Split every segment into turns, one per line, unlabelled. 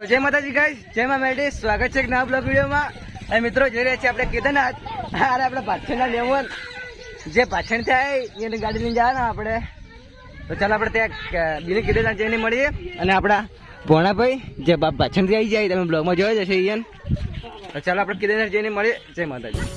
જય માતાજી ગાઈસ, જય મા મેડી. સ્વાગત છે એક નવા બ્લોગ વિડીયોમાં. અને મિત્રો જોઈ રહ્યા છીએ આપણે કેદારનાથ. અરે આપણે પાછળના લેવલ જે પાછળ થાય એની ગાડી લઈને જવાના આપણે. તો ચાલો આપણે ત્યાં બીને કેદારનાથ જઈને મળીએ. અને આપણા ભોણાભાઈ જે બાપ પાછળથી આવી જાય, તમે બ્લોગમાં જોઈ જશે ઈયન. તો ચાલો આપણે કેદારનાથ જઈને મળીએ. જય માતાજી.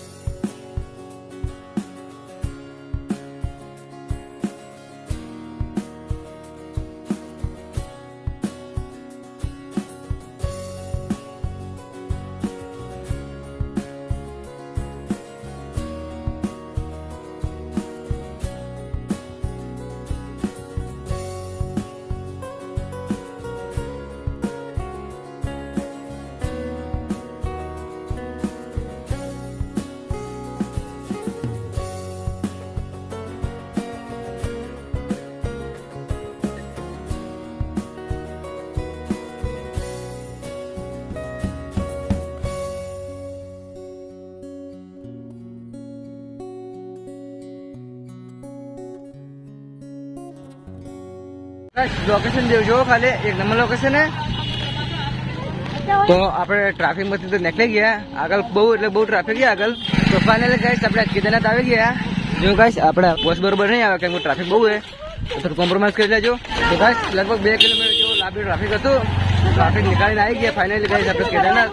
લોકેશન જો ખાલી એક નંબર લોકેશન હે. તો આપણે ટ્રાફિક માંથી તો નીકળી ગયા. આગળ બહુ એટલે બહુ ટ્રાફિક છે આગળ. તો ફાઇનલી ગાઈસ આપણે કેદારનાથ આવી ગયા. જો ગાઈસ આપણે બસ બરોબર નહીં આવે કેમ કે ટ્રાફિક બહુ છે, તો કોમ્પ્રોમાઇઝ કરી લેજો. તો ગાઈસ લગભગ 2 કિલોમીટર જેવું લાંબી ટ્રાફિક હતું. ટ્રાફિક નીકાળીને આવી ગયા ફાઇનલી ગાઈસ આપણે કેદારનાથ.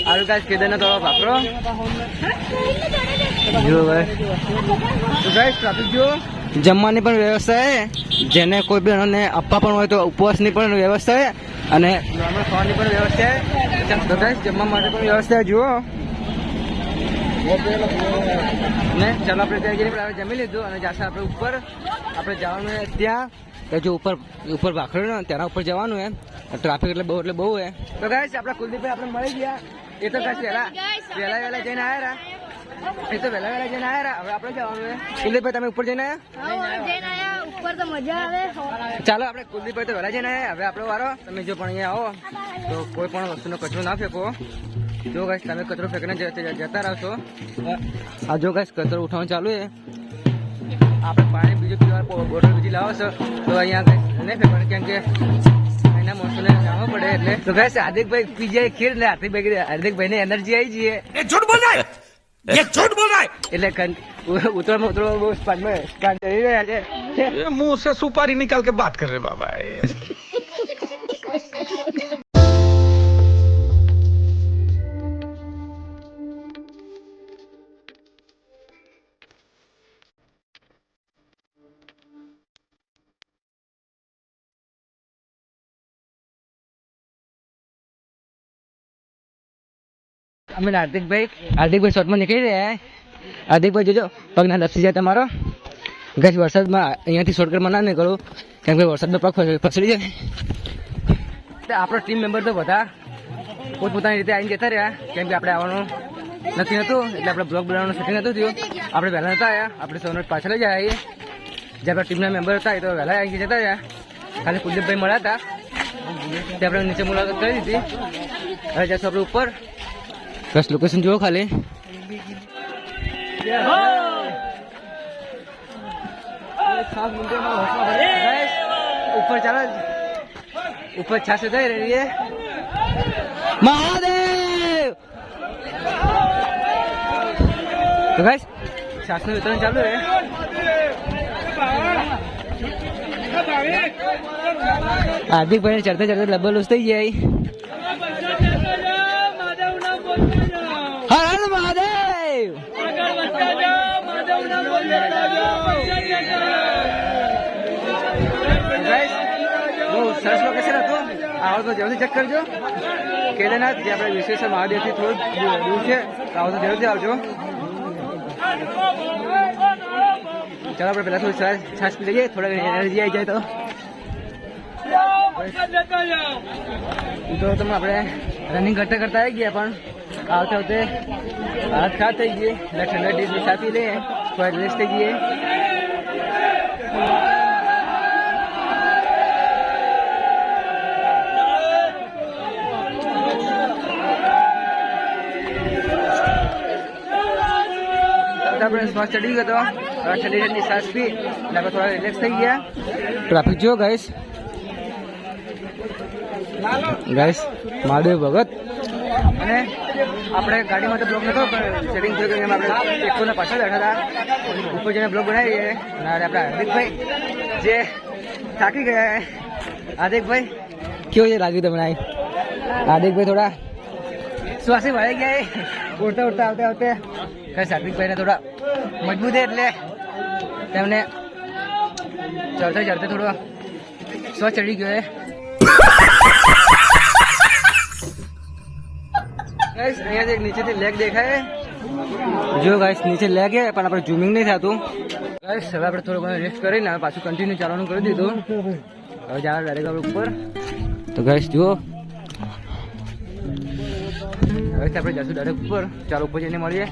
આવ્યું ગાઈસ કેદારનાથ વાળો વાપરો જો ભાઈ. તો ગાઈસ ટ્રાફિક જો જમવાની પણ વ્યવસ્થા છે. જેને કોઈ બી આપવા પણ હોય તો ઉપવાસની પણ વ્યવસ્થા છે અને નોર્મલ ખાવાની પણ વ્યવસ્થા છે. તો ગાઈસ જમવા માટે પણ વ્યવસ્થા જુઓ ને. ચાલો આપણે ત્યાં જઈને જમી લીધું અને જાશે આપણે ઉપર. આપણે જવાનું છે ત્યાં જો ઉપર ભાખડ્યું ને તેના ઉપર જવાનું હે. ટ્રાફિક એટલે બહુ હે. તો ગાઈસ આપણા કુલદીપભાઈ આપણે મળી ગયા. એ તો ગાઈસ વહેલા જઈને આવ્યા. એ તો વહેલા જઈને આવ્યા. હવે આપણે જવાનું હે. કુલદીપભાઈ તમે ઉપર જઈને આવ્યા? ઉપર તો મજા આવે. ચાલો આપણે કુલદીપભાઈ તો વહેલા જઈને આવ્યા. હવે આપણો વારો. તમે જો પણ અહીંયા આવો તો કોઈ પણ વસ્તુનો કચરો ના ફેંકો. જો ગાઈસ તમે કચરો ફેંકીને જતા રહેશો. આ જો ગાઈસ કચરો ઉઠાવવાનું ચાલુ છે. આપણે પાણી બીજું પીવા બોટલ બીજી લાવો છો તો અહીંયા ગાઈસ નહીં ફેંકવાનું કેમ કે એના માણસોને જાણવું પડે એટલે. તો ગાઈસ હાર્દિકભાઈ પી જાય ખીર એટલે હાર્દિકભાઈ ને એનર્જી આવી જઈએ.
ये झूठ बोल रहा है, ये झूठ बोल रहा है.
એટલે ઉતરવામાં બહુ સ્પાર્ટમાં સ્ટાર્ટ કરી રહ્યા છે.
ये मुंह से सुपारी निकाल के बात कर रहे बाबा.
અમે હાર્દિકભાઈ શોર્ટમાં નીકળી રહ્યા. હાર્દિકભાઈ જોજો પગના લપસી જાય તમારો. ગેસ વરસાદમાં અહીંયાથી શોર્ટકટમાં ના નીકળું કેમ કે વરસાદનો પગ ફસડી જાય. આપણો ટીમ મેમ્બર તો બધા પોતપોતાની રીતે આવીને જતા રહ્યા કેમ કે આપણે આવવાનું નથી હતું એટલે આપણે બ્લોગ બનાવવાનું સેટિંગ નતું થયું. આપણે વહેલા નતા આવ્યા. આપણે 100 મિનિટ પાછળ જ આવીએ. જે આપણા ટીમના મેમ્બર હતા એ તો વહેલા આવી જતા રહ્યા. ખાલી કુલદીપભાઈ મળ્યા હતા તે આપણે નીચે મુલાકાત કરી દીધી. હવે જશું આપણે ઉપર. બસ લોકેશન જુઓ ખાલી. ઉપર ચાલો ઉપર છાસ થઈ રહી છે. મહાદેવ. તો ગાઈસ છાસનું વિતરણ ચાલુ છે. હાર્દિકભાઈ ચડતા ડબલ લોસ થઈ જાય. હર હર મહાદેવ. બહુ સરસ લોકેશન હતું. આવો તો જરૂરથી ચેક કરજો. કેદારનાથ જે આપણે વિશ્વેશ્વર મહાદેવથી થોડું દૂર છે. આવો તો જરૂરથી આવજો. ચાલો આપણે પહેલા થોડી છાશ પી લઈએ. થોડા એનર્જી આવી જાય તો તમે આપણે રનિંગ કરતા આવી ગયા પણ આવતે હાથ ખરાબ થઈ ગઈ એટલે ઠંડા ડીશ આપી લઈએ. થોડા રિલેક્સ થઈ ગઈએ. આપણે શ્વાસ ચડી ગયો હતો. ઠંડી ઠંડી શ્વાસ પી એટલે આપણે થોડા રિલેક્સ થઈ ગયા. ટ્રાફિક જો ગાઈસ ગાઈસ મહાદેવ ભગત અને આપણે ગાડીમાં તો બ્લોગ નતો પણ સેટિંગ થયું કે આપણે એકને પાછળ બેઠા હતા ઉપર જઈને બ્લોગ બનાવીએ અને આપણા હાર્દિકભાઈ જે થાકી ગયા હાર્દિકભાઈ કેવું છે લાગ્યું તમને હાર્દિકભાઈ થોડા શ્વાસે ભરાઈ ગયા ઉડતા ઉડતા આવતે આવતે કઈ હાર્દિકભાઈને થોડા મજબૂત છે એટલે તેમને ચડતે ચડતે થોડો શ્વાસ ચડી ગયો ગાઈસ અહીંયા એક નીચેથી લેગ દેખાય જો ગાઈસ નીચે લેગ છે પણ આપણે ઝૂમિંગ નહીં થતું ગાઈસ હવે આપણે થોડું ઘણું રેસ્ટ કરીને પાછું કન્ટિન્યુ ચાલવાનું કરી દીધું હવે જવાનું ડાયરેક્ટ આપણે ઉપર તો ગાઈસ જુઓ હવે આપણે જશું ડાયરેક્ટ ઉપર ચાલો ઉપર જઈને મળીએ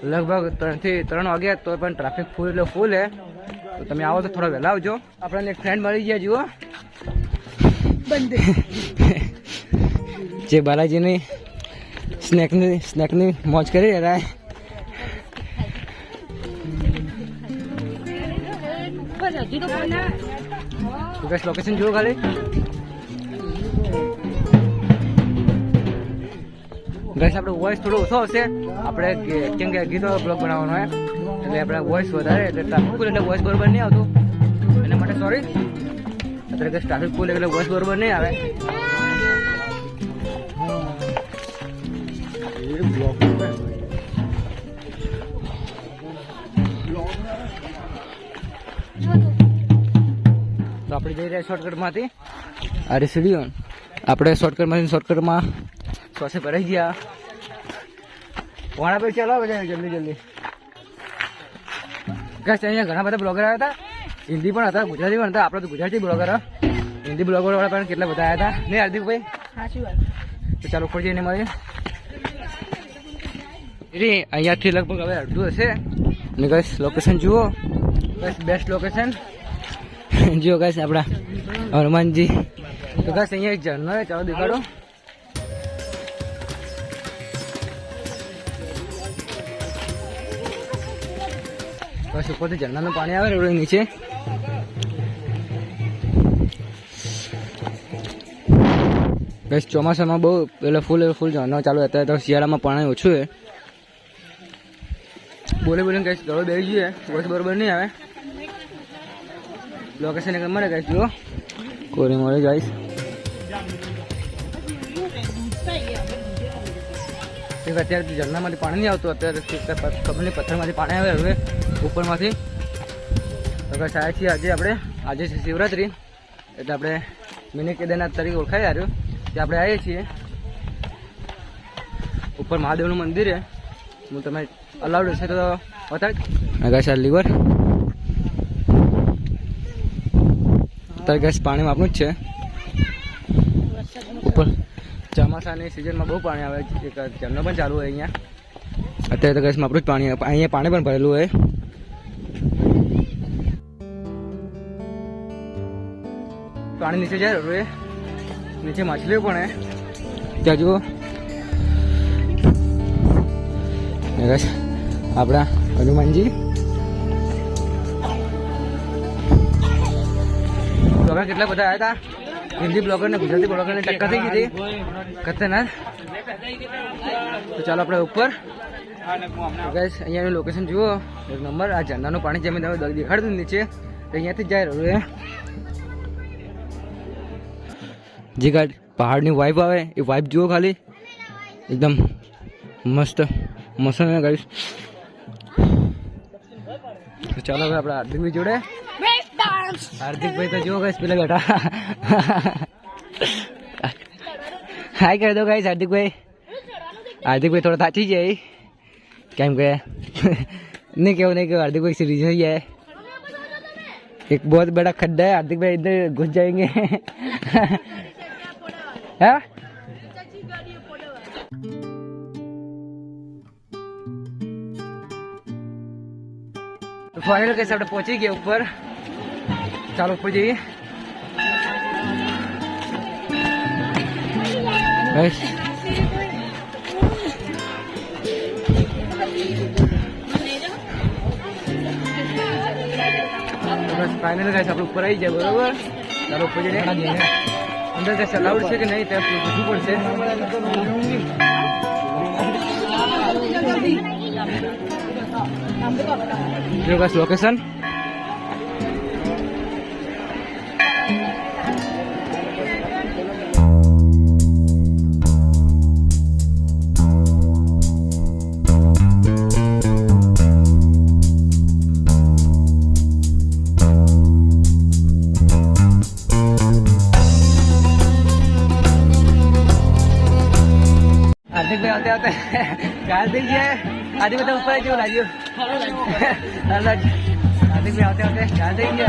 લગભગ 3 થી 3 વાગ્યા તો પણ ટ્રાફિક ફૂલ એટલે ફૂલ હે તો તમે આવો તો થોડા વહેલા આવજો આપણને એક ફ્રેન્ડ મળી ગયા જુઓ જે બાલાજીની સ્નેકની મોજ કરી રહ્યા લોકેશન જુઓ ખાલી ગઈસ આપણે વોઇસ થોડો ઓછો હશે આપણે કેમ કે ગીતો બ્લોગ બનાવવાનો હોય એટલે આપણે વોઇસ વધારે એટલે ટ્રાફિક ફૂલ એટલે વોઇસ બરોબર નહીં આવતું એના માટે સોરી અત્યારે ગઈસ ટ્રાફિક ફૂલ એટલે વોઇસ બરોબર નહીં આવે તો આપણે જઈ રહ્યા શોર્ટકટમાંથી અરે સીડીઓ આપણે શોર્ટકટમાં શ્વાસે ભરાઈ ગયા વાણા પર ચાલો બધા જલ્દી જલ્દી ગાઈસ અહીંયા ઘણા બધા બ્લોગર આવ્યા હતા હિન્દી પણ હતા ગુજરાતી પણ હતા આપણે તો ગુજરાતી બ્લોગર હિન્દી બ્લોગર વાળા પણ કેટલા બધા આવ્યા હતા નહીં હાર્દિકભાઈ તો ચાલો ઉપર જઈને મળીએ અહીંયાથી લગભગ હવે અડધું હશે અને ગાઈસ લોકેશન જુઓ ગાઈસ બેસ્ટ લોકેશન જુઓ ગાઈસ આપણા હનુમાનજી તો ગાઈસ અહીંયા એક ઝરણો છે ચાલો દેખાડો બસ ઉપરથી ઝરણાનું પાણી આવે રોડ નીચે બસ ચોમાસામાં બહુ એટલે ફૂલ ઝરણો ચાલુ અત્યારે તો શિયાળામાં પાણી ઓછું છે બોલીને કઈ ગળો બેસી જઈએ બસ બરોબર નહીં આવે લોકેશન એક મળે કઈ જુઓ કોરી મળે જઈશ અત્યારે ઝરણામાંથી પાણી નહીં આવતું અત્યારે ખબર નહીં પથ્થરમાંથી પાણી આવે હવે ઉપરમાંથી તો કઈ સાહેબ છીએ આજે છે શિવરાત્રી એટલે આપણે મિની કેદારનાથ તરીકે ઓળખાઈ આવ્યું ત્યાં આપણે આવીએ છીએ ઉપર મહાદેવનું મંદિર છે હું તમે અલાઉડ હશે તો બતાવી ગેસ આ લીવર અત્યારે ગેસ પાણીમાં આપણું જ છે ઉપર ચોમાસાની સિઝનમાં બહુ પાણી આવે એક ઝરણો પણ ચાલુ હોય અહીંયા અત્યારે તો ગેસમાં આપણું જ પાણી અહીંયા પાણી પણ ભરેલું હોય પાણી નીચે જાય રોએ નીચે માછલીઓ પણ હે ત્યાં જુઓ આપણા હનુમાનજી બ્લોગર કેટલા બધા આવ્યા હતા હિન્દી બ્લોગર ને ગુજરાતી બ્લોગર ને ટક્કર થઈ ગઈ હતી ખતરનાક તો ચાલો આપણે ઉપર ગાઈસ અહીંયાનું લોકેશન જુઓ એક નંબર આ ઝરણાનું પાણી જેમ તમે દેખાડતું નીચે તો અહીંયાથી જ જાય રહ્યું જે ગાડી પહાડની વાઇબ આવે એ વાઇબ જુઓ ખાલી એકદમ મસ્ત ગાઈસ તો ચાલો હવે આપણા હાર્દિકભાઈ જોડે હાર્દિકભાઈ તો જુઓ ગાઈસ પેલા બેઠા હાય કરી દો ગાઈસ હાર્દિકભાઈ થોડા થાચી જાય કેમ કે नहीं हार्दिक भाई सीरीज है ये एक बहुत बड़ा खड्डा है हार्दिक भाई इधर घुस जाएंगे है तो फाइनल कैसे આપણે પહોંચી ગયા ઉપર ચાલો ઉપર જઈએ ગાઈસ બસ ફાઇનલ ગાઈસ આપણે ઉપર આવી જાય બરોબર. ચાલો ઉપર જઈને અંદર ગાઈસ અલાઉડ છે કે નહીં ત્યાં પૂછવું પડશે. જો ગાઈસ લોકેશન હાર્દિક ભાઈ આવતે આવતે હાર્દિક છે હાર્દિક બધા ઉપર જેવું લાગ્યું. હાર્દિક ભાઈ આવતે આવતે હાર્દિક છે.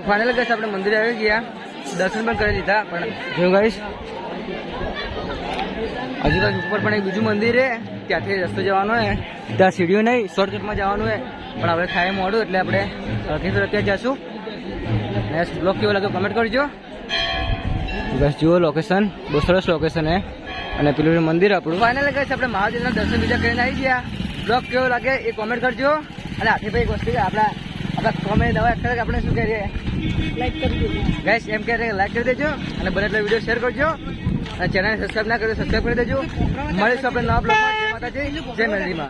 ફાઇનલ ગાઈસ આપણે મંદિરે આવી ગયા, દર્શન પણ કરી લીધા. પણ જો ગાઈસ આજુબાજુ ઉપર પણ એક બીજું મંદિર છે, ત્યાંથી રસ્તો જવાનો હે. ત્યાં સીડીઓ નહીં, શોર્ટકટમાં જવાનું હે. પણ આપણે થાય મોડું એટલે આપણે ત્યાં જશું. નેક્સ્ટ બ્લોગ કેવો લાગ્યો કમેન્ટ કરજો. બસ જુઓ લોકેશન બહુ સરસ લોકેશન હે. અને પેલું મંદિર આપણું ફાઇનલ ગાઈસ આપણે મહાદેવના દર્શન બીજા કરીને આવી ગયા. બ્લોગ કેવો લાગે એ કોમેન્ટ કરજો. અને આથી એક વસ્તુ આપણા કોમેન્ટ દવા અત્યારે આપણે શું કહીએ લાઈક કરી દેજો ગાઈસ, એમ કહે લાઈક કરી દેજો. અને બને એટલે વિડીયો શેર કરજો. અને ચેનલને સબસ્ક્રાઈબ ના કર્યો સબસ્ક્રાઈબ કરી દેજો. મળીશું આપણે નવા બ્લોગમાં. જય માતાજી, જય મેલડીમાં.